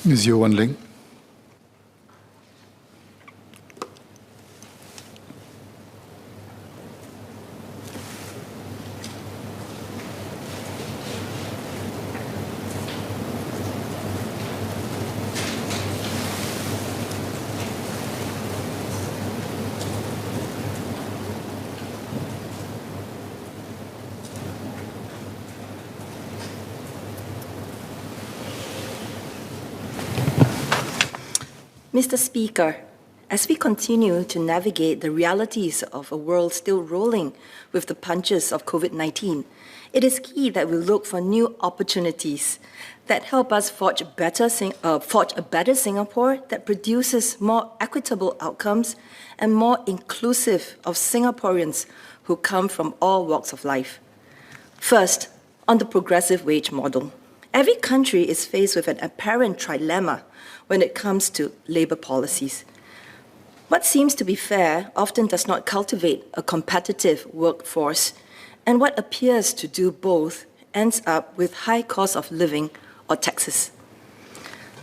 Ms. Yeo Wan Ling. Mr. Speaker, as we continue to navigate the realities of a world still rolling with the punches of COVID-19, it is key that we look for new opportunities that help us forge a better Singapore that produces more equitable outcomes and more inclusive of Singaporeans who come from all walks of life. First, on the progressive wage model. Every country is faced with an apparent trilemma when it comes to labour policies. What seems to be fair often does not cultivate a competitive workforce, and what appears to do both ends up with high cost of living or taxes.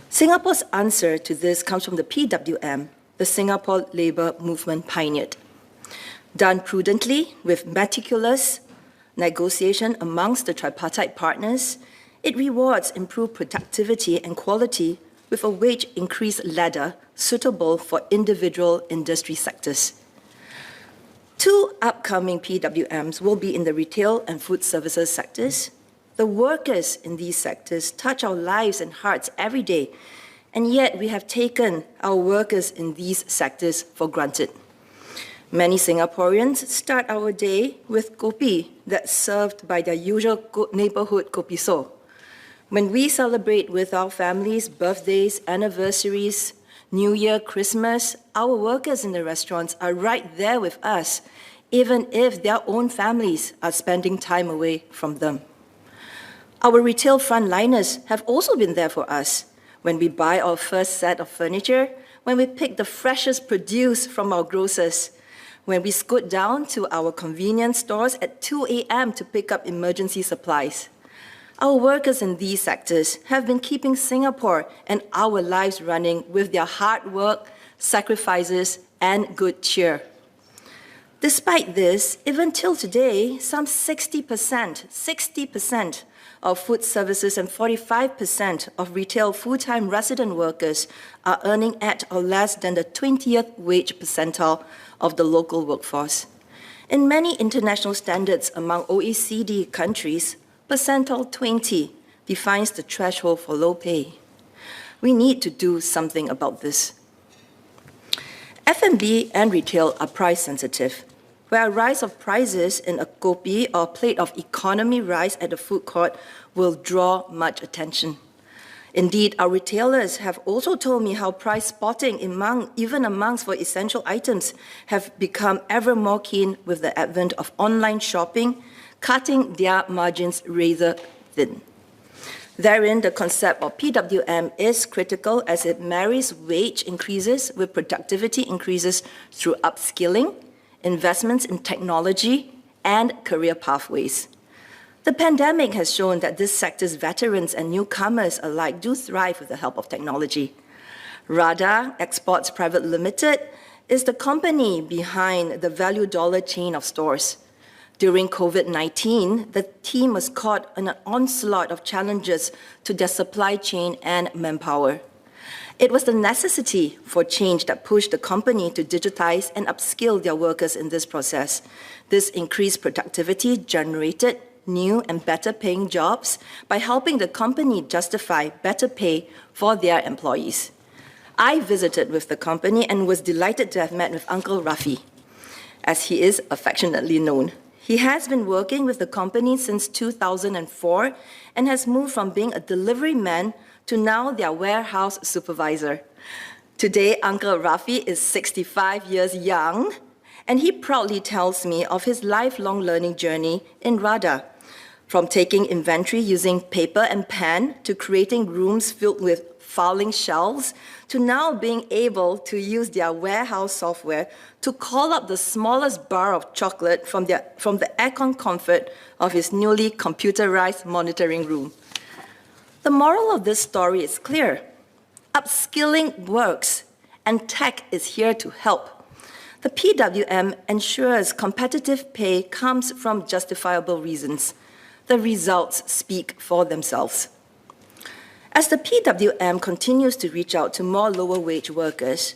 Singapore's answer to this comes from the PWM, the Singapore Labour Movement pioneered. Done prudently with meticulous negotiation amongst the tripartite partners, it rewards improved productivity and quality with a wage increase ladder suitable for individual industry sectors. Two upcoming PWMs will be in the retail and food services sectors. The workers in these sectors touch our lives and hearts every day, and yet we have taken our workers in these sectors for granted. Many Singaporeans start our day with kopi that's served by their usual neighbourhood kopi so. When we celebrate with our families, birthdays, anniversaries, New Year, Christmas, our workers in the restaurants are right there with us, even if their own families are spending time away from them. Our retail frontliners have also been there for us when we buy our first set of furniture, when we pick the freshest produce from our grocers, when we scoot down to our convenience stores at 2 a.m. to pick up emergency supplies. Our workers in these sectors have been keeping Singapore and our lives running with their hard work, sacrifices, and good cheer. Despite this, even till today, some 60% of food services and 45% of retail full-time resident workers are earning at or less than the 20th wage percentile of the local workforce. In many international standards among OECD countries, percentile 20 defines the threshold for low pay. We need to do something about this. F&B and retail are price sensitive, where a rise of prices in a kopi or a plate of economy rice at a food court will draw much attention. Indeed, our retailers have also told me how price spotting even amongst for essential items have become ever more keen with the advent of online shopping, cutting their margins razor thin. Therein, the concept of PWM is critical as it marries wage increases with productivity increases through upskilling, investments in technology, and career pathways. The pandemic has shown that this sector's veterans and newcomers alike do thrive with the help of technology. RADA Exports Private Limited is the company behind the Value Dollar chain of stores. During COVID-19, the team was caught in an onslaught of challenges to their supply chain and manpower. It was the necessity for change that pushed the company to digitize and upskill their workers in this process. This increased productivity generated new and better paying jobs by helping the company justify better pay for their employees. I visited with the company and was delighted to have met with Uncle Rafi, as he is affectionately known. He has been working with the company since 2004 and has moved from being a delivery man to now their warehouse supervisor. Today, Uncle Rafi is 65 years young, and he proudly tells me of his lifelong learning journey in RADA, from taking inventory using paper and pen to creating rooms filled with filing shelves to now being able to use their warehouse software to call up the smallest bar of chocolate from the aircon comfort of his newly computerized monitoring room. The moral of this story is clear. Upskilling works, and tech is here to help. The PWM ensures competitive pay comes from justifiable reasons. The results speak for themselves. As the PWM continues to reach out to more lower wage workers,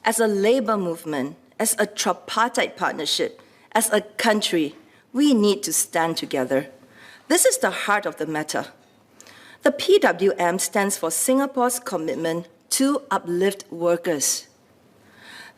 as a labor movement, as a tripartite partnership, as a country, we need to stand together. This is the heart of the matter. The PWM stands for Singapore's commitment to uplift workers.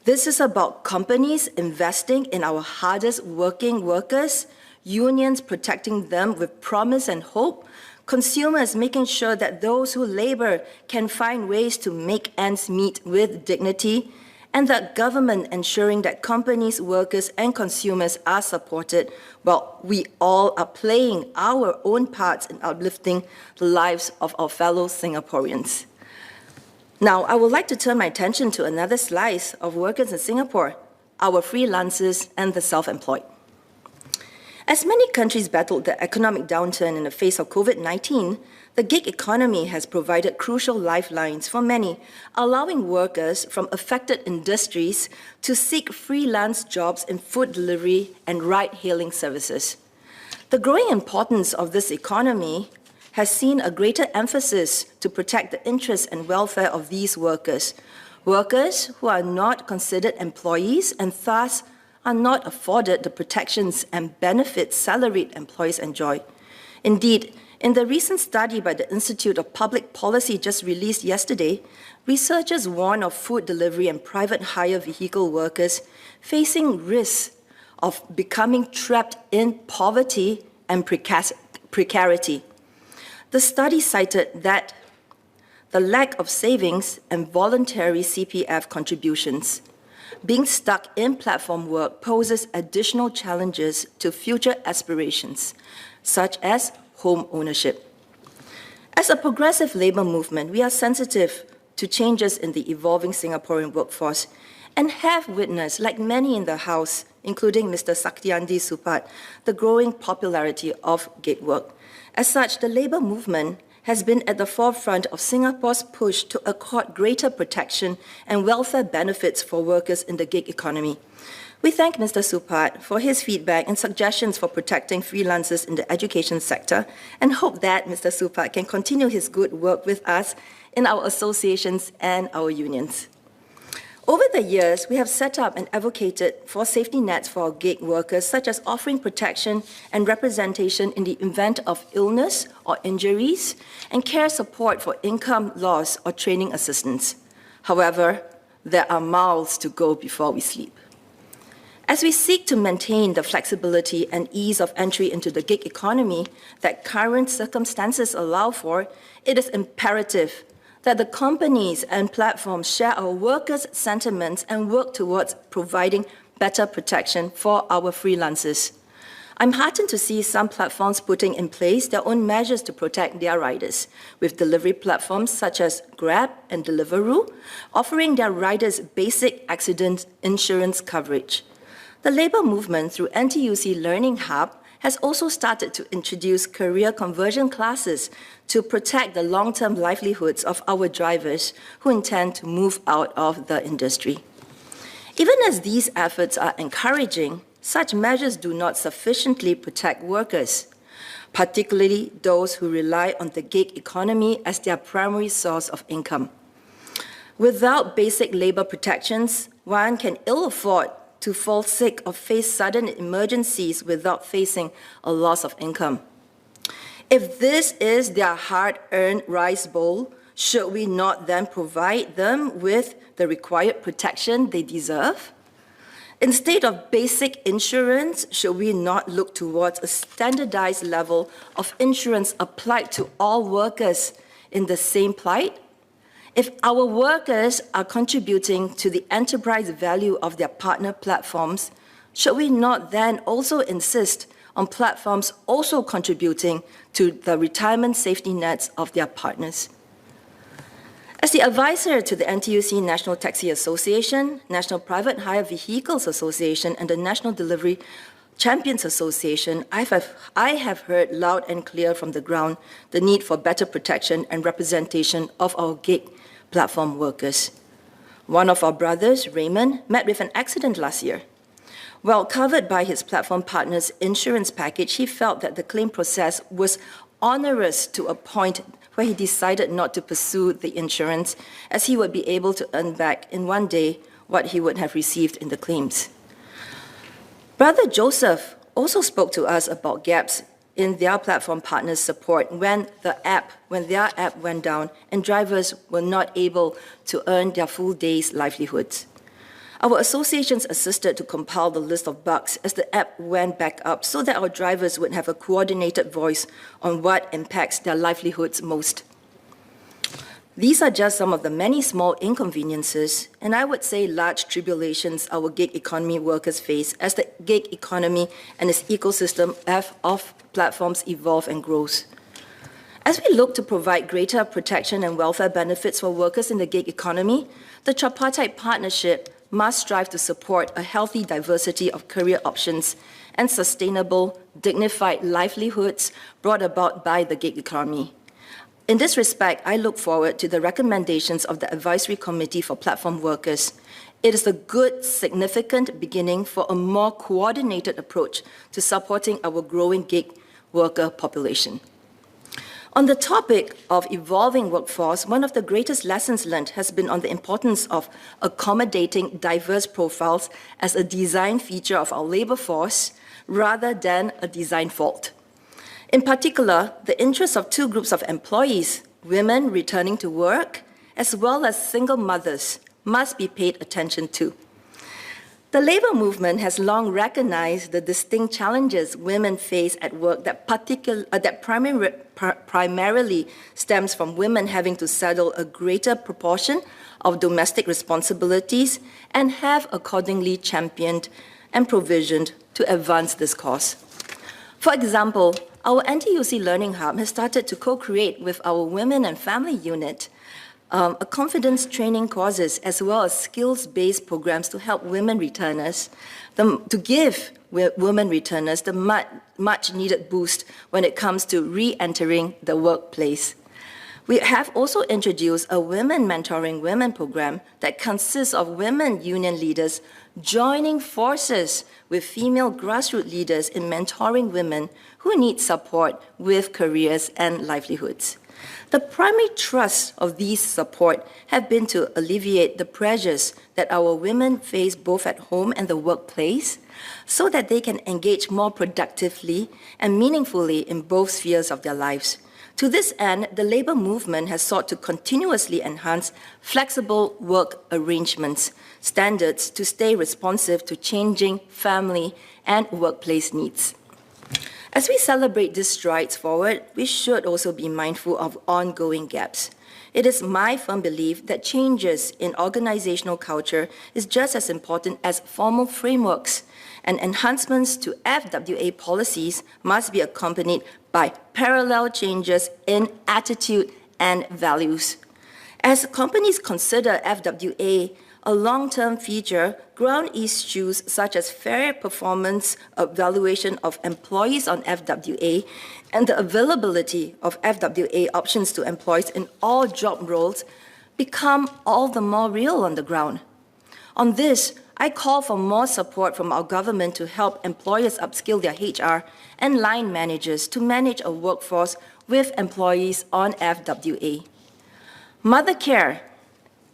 This is about companies investing in our hardest working workers, unions protecting them with promise and hope, consumers making sure that those who labor can find ways to make ends meet with dignity, and the government ensuring that companies, workers, and consumers are supported while we all are playing our own parts in uplifting the lives of our fellow Singaporeans. Now, I would like to turn my attention to another slice of workers in Singapore, our freelancers and the self-employed. As many countries battled the economic downturn in the face of COVID-19, the gig economy has provided crucial lifelines for many, allowing workers from affected industries to seek freelance jobs in food delivery and ride-hailing services. The growing importance of this economy has seen a greater emphasis to protect the interests and welfare of these workers, workers who are not considered employees and thus are not afforded the protections and benefits salaried employees enjoy. Indeed, in the recent study by the Institute of Public Policy just released yesterday, researchers warn of food delivery and private hire vehicle workers facing risks of becoming trapped in poverty and precarity. The study cited that the lack of savings and voluntary CPF contributions. Being stuck in platform work poses additional challenges to future aspirations, such as home ownership. As a progressive labour movement, we are sensitive to changes in the evolving Singaporean workforce and have witnessed, like many in the House, including Mr. Saktiandi Supat, the growing popularity of gig work. As such, the labour movement has been at the forefront of Singapore's push to accord greater protection and welfare benefits for workers in the gig economy. We thank Mr. Supat for his feedback and suggestions for protecting freelancers in the education sector and hope that Mr. Supat can continue his good work with us in our associations and our unions. Over the years, we have set up and advocated for safety nets for our gig workers, such as offering protection and representation in the event of illness or injuries, and care support for income loss or training assistance. However, there are miles to go before we sleep. As we seek to maintain the flexibility and ease of entry into the gig economy that current circumstances allow for, it is imperative that the companies and platforms share our workers' sentiments and work towards providing better protection for our freelancers. I'm heartened to see some platforms putting in place their own measures to protect their riders, with delivery platforms such as Grab and Deliveroo offering their riders basic accident insurance coverage. The labour movement through NTUC Learning Hub has also started to introduce career conversion classes to protect the long-term livelihoods of our drivers who intend to move out of the industry. Even as these efforts are encouraging, such measures do not sufficiently protect workers, particularly those who rely on the gig economy as their primary source of income. Without basic labour protections, one can ill afford to fall sick or face sudden emergencies without facing a loss of income. If this is their hard-earned rice bowl, should we not then provide them with the required protection they deserve? Instead of basic insurance, should we not look towards a standardized level of insurance applied to all workers in the same plight? If our workers are contributing to the enterprise value of their partner platforms, should we not then also insist on platforms also contributing to the retirement safety nets of their partners? As the advisor to the NTUC National Taxi Association, National Private Hire Vehicles Association, and the National Delivery Champions Association, I have heard loud and clear from the ground the need for better protection and representation of our gig platform workers. One of our brothers, Raymond, met with an accident last year. While covered by his platform partner's insurance package, he felt that the claim process was onerous to a point where he decided not to pursue the insurance, as he would be able to earn back in one day what he would have received in the claims. Brother Joseph also spoke to us about gaps in their platform partners' support when their app went down and drivers were not able to earn their full day's livelihoods. Our associations assisted to compile the list of bugs as the app went back up so that our drivers would have a coordinated voice on what impacts their livelihoods most. These are just some of the many small inconveniences, and I would say large tribulations our gig economy workers face as the gig economy and its ecosystem of platforms evolve and grows. As we look to provide greater protection and welfare benefits for workers in the gig economy, the tripartite partnership must strive to support a healthy diversity of career options and sustainable, dignified livelihoods brought about by the gig economy. In this respect, I look forward to the recommendations of the Advisory Committee for Platform Workers. It is a good, significant beginning for a more coordinated approach to supporting our growing gig worker population. On the topic of evolving workforce, one of the greatest lessons learned has been on the importance of accommodating diverse profiles as a design feature of our labor force rather than a design fault. In particular, the interests of two groups of employees, women returning to work, as well as single mothers, must be paid attention to. The labor movement has long recognized the distinct challenges women face at work that primarily stems from women having to settle a greater proportion of domestic responsibilities and have accordingly championed and provisioned to advance this cause. For example, our NTUC Learning Hub has started to co-create with our Women and Family Unit a confidence training courses as well as skills-based programs to help women returners, to give women returners the much-needed boost when it comes to re-entering the workplace. We have also introduced a Women Mentoring Women program that consists of women union leaders joining forces with female grassroots leaders in mentoring women who need support with careers and livelihoods. The primary thrust of these support have been to alleviate the pressures that our women face both at home and the workplace so that they can engage more productively and meaningfully in both spheres of their lives. To this end, the labor movement has sought to continuously enhance flexible work arrangements standards to stay responsive to changing family and workplace needs. As we celebrate these strides forward, we should also be mindful of ongoing gaps. It is my firm belief that changes in organizational culture is just as important as formal frameworks, and enhancements to FWA policies must be accompanied by parallel changes in attitude and values. As companies consider FWA a long-term feature, ground issues such as fair performance evaluation of employees on FWA and the availability of FWA options to employees in all job roles become all the more real on the ground. On this, I call for more support from our government to help employers upskill their HR and line managers to manage a workforce with employees on FWA. Mother care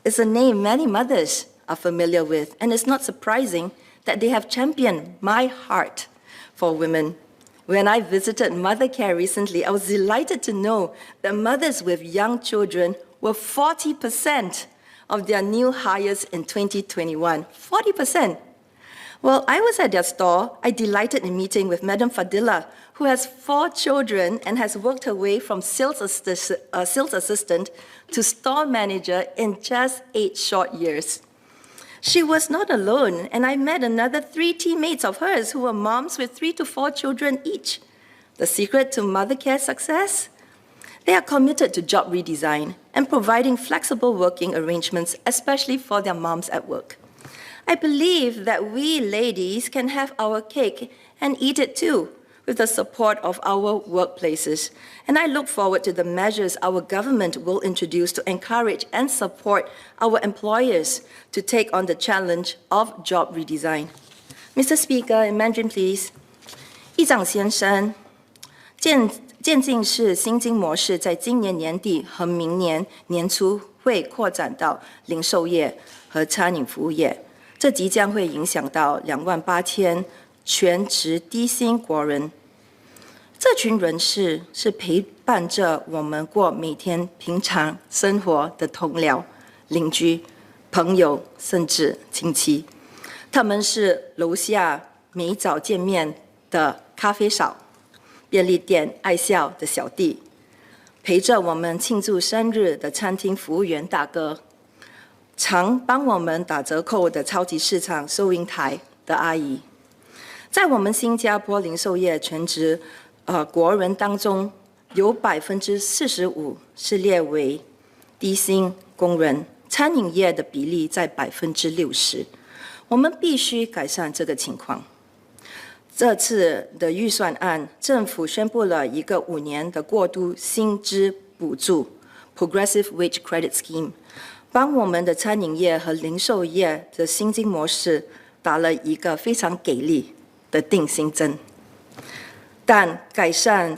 is a name many mothers are familiar with, and it's not surprising that they have championed my heart for women. When I visited Mother Care recently, I was delighted to know that mothers with young children were 40% of their new hires in 2021. 40%. While I was at their store, I delighted in meeting with Madam Fadila, who has 4 children and has worked her way from sales assistant to store manager in just 8 short years. She was not alone, and I met another 3 teammates of hers who were moms with 3 to 4 children each. The secret to Mother Care's success? They are committed to job redesign and providing flexible working arrangements, especially for their moms at work. I believe that we ladies can have our cake and eat it too. with the support of our workplaces. And I look forward to the measures our government will introduce to encourage and support our employers to take on the challenge of job redesign. Mr. Speaker, in Mandarin, please. 议长先生，渐进式薪金模式在今年年底和明年年初会扩展到零售业和餐饮服务业，这即将会影响到28000全职低薪国人。这群人士是陪伴着我们过每天平常生活的同僚、邻居、朋友，甚至亲戚。他们是楼下每早见面的咖啡嫂、便利店爱笑的小弟，陪着我们庆祝生日的餐厅服务员大哥，常帮我们打折扣的超级市场收银台的阿姨。在我们新加坡零售业全职国人当中，有45%是列为低薪工人，餐饮业的比例在60%。我们必须改善这个情况。这次的预算案，政府宣布了一个5年的过渡薪资补助 （Progressive Wage Credit Scheme）， 帮我们的餐饮业和零售业的薪金模式打了一个非常给力的定心针。但改善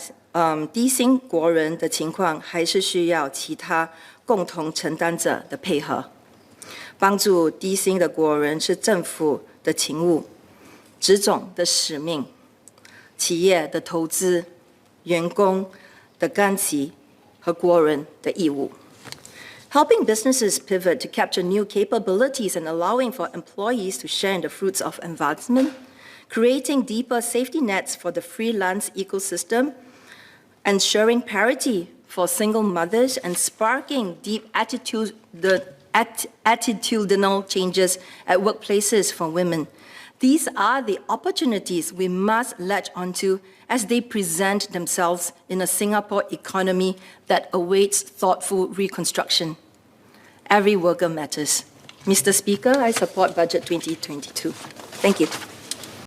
低薪国人的情况，还是需要其他共同承担者的配合。帮助低薪的国人是政府的勤务、职种的使命、企业的投资、员工的甘期和国人的义务。Helping businesses pivot to capture new capabilities and allowing for employees to share in the fruits of advancement, creating deeper safety nets for the freelance ecosystem, ensuring parity for single mothers, and sparking deep attitudinal changes at workplaces for women. These are the opportunities we must latch onto as they present themselves in a Singapore economy that awaits thoughtful reconstruction. Every worker matters. Mr. Speaker, I support Budget 2022. Thank you.